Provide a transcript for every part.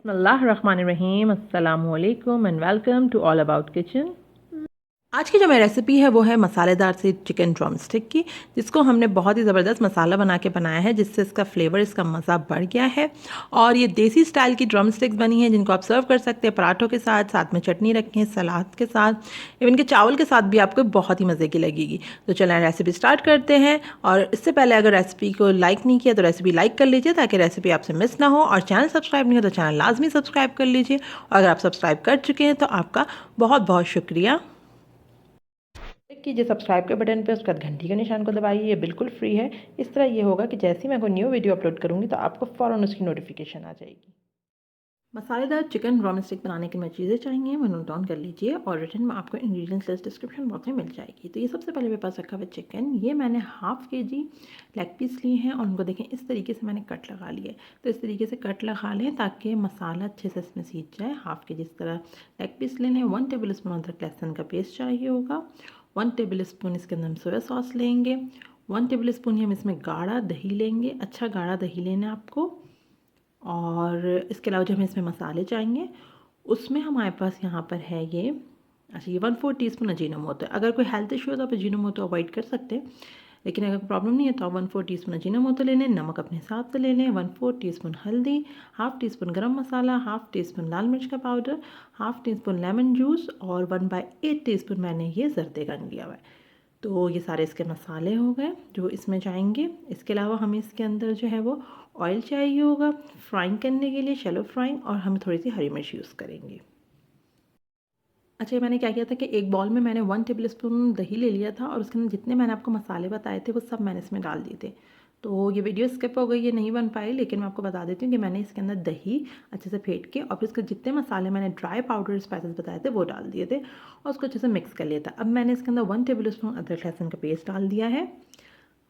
बिस्मिल्लाहिर्रहमानिर्रहीम अस्सलामुअलैकुम and welcome to all about kitchen. आज की जो मेरी रेसिपी है वो है मसालेदार से चिकन ड्रम स्टिक की, जिसको हमने बहुत ही ज़बरदस्त मसाला बना के बनाया है, जिससे इसका फ्लेवर, इसका मज़ा बढ़ गया है। और ये देसी स्टाइल की ड्रम स्टिक्स बनी है, जिनको आप सर्व कर सकते हैं पराठों के साथ, साथ में चटनी रखें, सलाद के साथ, इवन के चावल के साथ भी आपको बहुत ही मज़े की लगेगी। तो चलें रेसिपी स्टार्ट करते हैं। और इससे पहले अगर रेसिपी को लाइक नहीं किया तो रेसिपी लाइक कर लीजिए, ताकि रेसिपी आपसे मिस ना हो। और चैनल सब्सक्राइब नहीं हो तो चैनल लाजमी सब्सक्राइब कर लीजिए। और अगर आप सब्सक्राइब कर चुके हैं तो आपका बहुत बहुत शुक्रिया। क्लिक कीजिए सब्सक्राइब के बटन पे, उसके बाद घंटी के निशान को दबाइए, ये बिल्कुल फ्री है। इस तरह ये होगा कि जैसे ही मैं कोई न्यू वीडियो अपलोड करूँगी तो आपको फ़ौरन उसकी नोटिफिकेशन आ जाएगी। मसालेदार चिकन ड्रम स्टिक बनाने के लिए चीज़ें चाहिए वो नोट डाउन कर लीजिए, और रिटर्न में आपको इंग्रेडिएंट्स लिस्ट डिस्क्रिप्शन बॉक्स में मिल जाएगी। तो ये सबसे पहले मेरे पास रखा हुआ चिकन, ये मैंने हाफ़ kg लेग पीस लिए हैं, और उनको देखें इस तरीके से मैंने कट लगा लिए। तो इस तरीके से कट लगा लें ताकि मसाला अच्छे से इसमें सीज जाए। हाफ़ kg इस तरह लेग पीस ले लें। 1 टेबल स्पून अदरक लहसुन का पेस्ट चाहिए होगा। 1 टेबल स्पून इसके अंदर हम सोया सॉस लेंगे। 1 टेबल स्पून ही हम इसमें गाढ़ा दही लेंगे, अच्छा गाढ़ा दही लेना है आपको। और इसके अलावा जो हमें इसमें मसाले चाहिए उसमें हमारे पास यहाँ पर है ये, अच्छा, ये 1/4 टीस्पून अजीनोमोटो है। अगर कोई हेल्थ इशू हो तो आप अजीनोमोटो अवॉइड कर सकते हैं, लेकिन अगर प्रॉब्लम नहीं है तो आप 1/4 टीस्पून अजीनोमोटो ले लें। नमक अपने हिसाब से ले लें। 1/4 टीस्पून हल्दी, हाफ़ टी स्पून गरम मसाला, हाफ़ टी स्पून लाल मिर्च का powder, half tea spoon lemon juice, और 1/8 टीस्पून मैंने ये जरदे रंग लिया हुआ है। तो ये सारे इसके मसाले हो गए जो इसमें जाएंगे। इसके अलावा हमें इसके अंदर जो है वो ऑयल चाहिए होगा फ्राइंग करने के लिए, शैलो फ्राइंग, और हम थोड़ी सी हरी मिर्च यूज़ करेंगे। अच्छा, मैंने क्या किया था कि एक बॉल में मैंने 1 टेबल स्पून दही ले लिया था, और उसके अंदर जितने मैंने आपको मसाले बताए थे वो सब मैंने इसमें डाल दिए थे। तो ये वीडियो स्किप हो गई, ये नहीं बन पाई, लेकिन मैं आपको बता देती हूँ कि मैंने इसके अंदर दही अच्छे से फेंट के, और फिर इसके जितने मसाले मैंने ड्राई पाउडर स्पाइसेस बताए थे वो डाल दिए थे, और उसको अच्छे से मिक्स कर लिया था। अब मैंने इसके अंदर 1 टेबल स्पून अदरक लहसुन का पेस्ट डाल दिया है।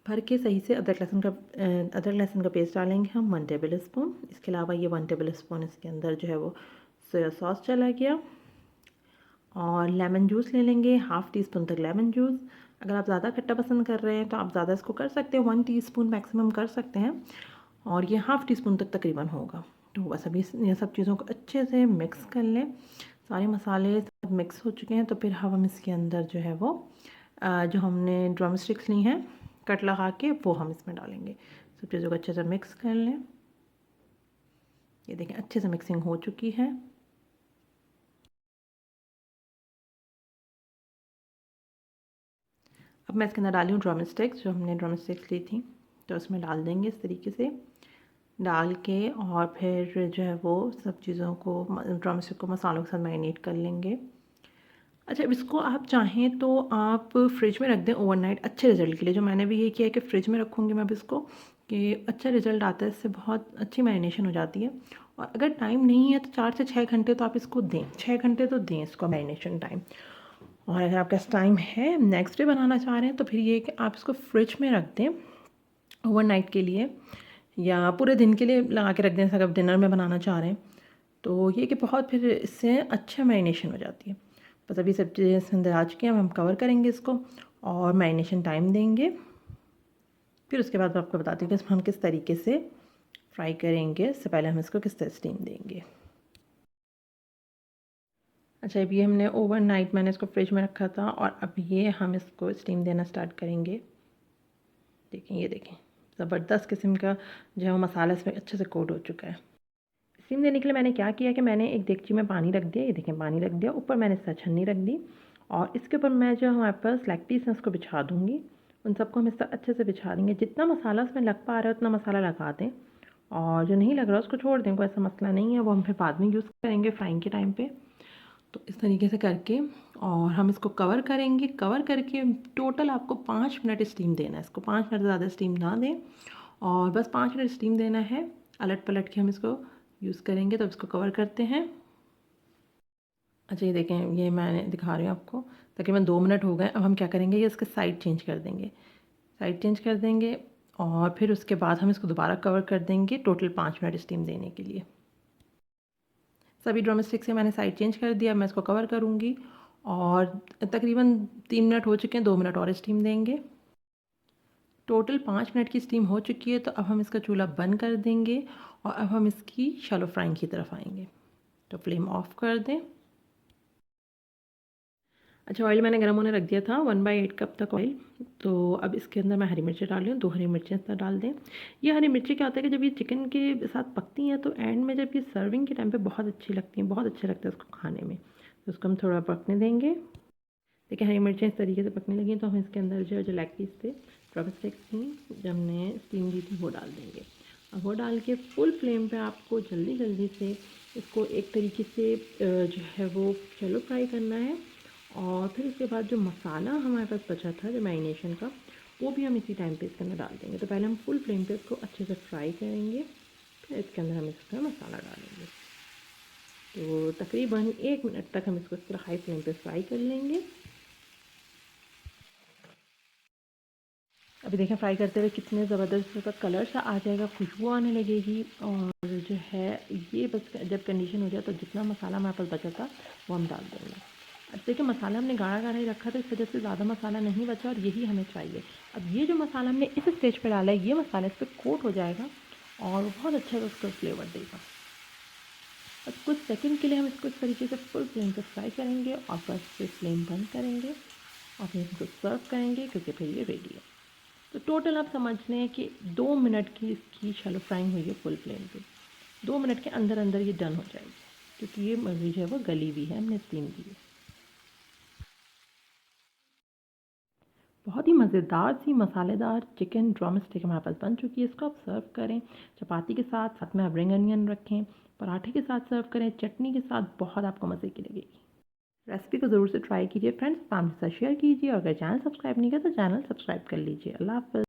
भर के सही से अदरक लहसुन का पेस्ट डालेंगे हम 1 टेबल स्पून। इसके अलावा ये 1 टेबल स्पून इसके अंदर जो है वो सोया सॉस चला गया। और लेमन जूस ले लेंगे, हाफ़ टी स्पून तक लेमन जूस। अगर आप ज़्यादा खट्टा पसंद कर रहे हैं तो आप ज़्यादा इसको कर सकते हैं, 1 टीस्पून मैक्सिमम कर सकते हैं, और ये हाफ़ टी स्पून तक तकरीबन होगा। तो बस अभी ये सब चीज़ों को अच्छे से मिक्स कर लें। सारे मसाले सब मिक्स हो चुके हैं, तो फिर हम इसके अंदर जो है वो जो हमने ड्रम स्टिक्स ली हैं कट लगा के, वो हम इसमें डालेंगे। सब चीज़ों को अच्छे से मिक्स कर लें। ये देखें अच्छे से मिक्सिंग हो चुकी है। अब मैं इसके अंदर डाली हूँ ड्रम स्टिक्स, जो हमने ड्रम स्टिक्स ली थी, तो उसमें डाल देंगे इस तरीके से डाल के, और फिर जो है वो सब चीज़ों को ड्रम स्टिक को मसालों के साथ मैरिनेट कर लेंगे। अच्छा, अब इसको आप चाहें तो आप फ्रिज में रख दें ओवरनाइट अच्छे रिज़ल्ट के लिए। जो मैंने भी ये किया है कि फ़्रिज में रखूँगी मैं अब इसको, कि अच्छा रिज़ल्ट आता है, इससे बहुत अच्छी मैरिनेशन हो जाती है। और अगर टाइम नहीं है तो 4 से 6 घंटे तो आप इसको दें, 6 घंटे तो दें इसको मैरिनेशन टाइम। और अगर आपके पास टाइम है, नेक्स्ट डे बनाना चाह रहे हैं, तो फिर ये कि आप इसको फ्रिज में रख दें ओवरनाइट के लिए, या पूरे दिन के लिए लगा के रख दें अगर आप डिनर में बनाना चाह रहे हैं। तो ये कि बहुत फिर इससे अच्छा मैरिनेशन हो जाती है। बस अभी सब चीज़ें इसके अंदर आ चुकी हैं, अब हम कवर करेंगे इसको और मैरिनेशन टाइम देंगे। फिर उसके बाद मैं आपको बताती हूँ कि इसमें हम किस तरीके से फ्राई करेंगे। इससे पहले हम इसको किस तरह स्टीम देंगे। अच्छा, अब ये हमने ओवरनाइट मैंने इसको फ्रिज में रखा था, और अब ये हम इसको स्टीम देना स्टार्ट करेंगे। देखें, ये देखें ज़बरदस्त किस्म का जो है वो मसाला इसमें अच्छे से कोट हो चुका है। स्टीम देने के लिए मैंने क्या किया कि मैंने एक देगची में पानी रख दिया, ये देखें पानी रख दिया, ऊपर मैंने इससे छन्नी रख दी, और इसके ऊपर मैं जो हमारे पास लेग पीस है उसको बिछा दूँगी। उन सबको हम इस तरह अच्छे से बिछा देंगे। जितना मसाला उसमें लग पा रहा है उतना मसाला लगा दें, और जो नहीं लग रहा उसको छोड़ दें, कोई ऐसा मसला नहीं है, वो हम फिर बाद में यूज़ करेंगे फ्राइंग के टाइम पे। तो इस तरीके से करके, और हम इसको कवर करेंगे। कवर करके टोटल आपको 5 मिनट स्टीम देना है इसको, 5 मिनट ज़्यादा स्टीम ना दें, और बस 5 मिनट स्टीम देना है। अलट पलट के हम इसको यूज़ करेंगे। तो इसको कवर करते हैं। अच्छा, ये देखें, ये मैंने दिखा रही हूँ आपको, तकरीबन 2 मिनट हो गए। अब हम क्या करेंगे, ये इसके साइड चेंज कर देंगे, साइड चेंज कर देंगे, और फिर उसके बाद हम इसको दोबारा कवर कर देंगे टोटल 5 मिनट स्टीम देने के लिए। सभी ड्रम स्टिक से मैंने साइड चेंज कर दिया। मैं इसको कवर करूँगी, और तकरीबन 3 मिनट हो चुके हैं, 2 मिनट और स्टीम देंगे। टोटल 5 मिनट की स्टीम हो चुकी है, तो अब हम इसका चूल्हा बंद कर देंगे और अब हम इसकी शैलो फ्राइंग की तरफ आएंगे। तो फ्लेम ऑफ कर दें। अच्छा, ऑयल मैंने गर्म होने रख दिया था, 1/8 कप तक ऑयल। तो अब इसके अंदर मैं हरी मिर्ची डाल रही हूँ, 2 हरी मिर्चें इस तरह डाल दें। ये हरी मिर्ची क्या होता है कि जब ये चिकन के साथ पकती हैं तो एंड में जब ये सर्विंग के टाइम पे बहुत अच्छी लगती हैं, बहुत अच्छा लगता है उसको खाने में। तो उसको हम थोड़ा पकने देंगे। देखिए हरी मिर्चें इस तरीके से पकने लगी, तो हम इसके अंदर जो लेग पीस थे, ड्रम स्टिक्स थी, जो हमने स्टीम दी थी, वो डाल देंगे। अब वो डाल के फुल फ्लेम पे आपको जल्दी जल्दी से इसको एक तरीके से जो है वो शैलो फ्राई करना है। और फिर उसके बाद जो मसाला हमारे पास बचा था जो मैरिनेशन का, वो भी हम इसी टाइम पे इसके अंदर डाल देंगे। तो पहले हम फुल फ्लेम पे इसको अच्छे से फ्राई करेंगे, फिर इसके अंदर हम इसका मसाला डालेंगे। तो तकरीबन 1 मिनट तक हम इसको इस तरह हाई फ्लेम पे फ्राई कर लेंगे। अभी देखें फ्राई करते हुए कितने ज़बरदस्त इसका कलर सा आ जाएगा, खुशबू आने लगेगी। और जो है ये बस जब कंडीशन हो जाए तो जितना मसाला हमारे पास बचा था वो हम डाल देंगे। अब देखिए मसाला हमने गाढ़ा गाढ़ा ही रखा था, इस वजह से ज़्यादा मसाला नहीं बचा और यही हमें चाहिए। अब ये जो मसाला हमने इस स्टेज पर डाला है, ये मसाला इस पर कोट हो जाएगा और बहुत अच्छा उसका फ्लेवर देगा। बस कुछ सेकंड के लिए हम इसको इस तरीके से फुल फ्लेम पे फ्राई करेंगे और बस फिर फ्लेम बंद करेंगे और फिर इसको सर्व करेंगे, क्योंकि फिर ये रेडी है। तो टोटल आप समझ लें कि 2 मिनट की इसकी शैलो फ्राइंग हुई है फुल फ्लेम पे। 2 मिनट के अंदर अंदर ये डन हो जाएगी, क्योंकि ये मर्गी जो है वो गली हुई है, हमने स्टीम दी है। बहुत ही मज़ेदार सी मसालेदार चिकन ड्रम स्टिक हमारे पास बन चुकी है। इसको आप सर्व करें चपाती के साथ, साथ में आप रिंग अनियन रखें, पराठे के साथ सर्व करें, चटनी के साथ, बहुत आपको मज़े की लगेगी। रेसिपी को ज़रूर से ट्राई कीजिए फ्रेंड्स, फैमिली के साथ शेयर कीजिए और अगर चैनल सब्सक्राइब नहीं किया तो चैनल सब्सक्राइब कर लीजिए। अल्लाह हाफ़िज़।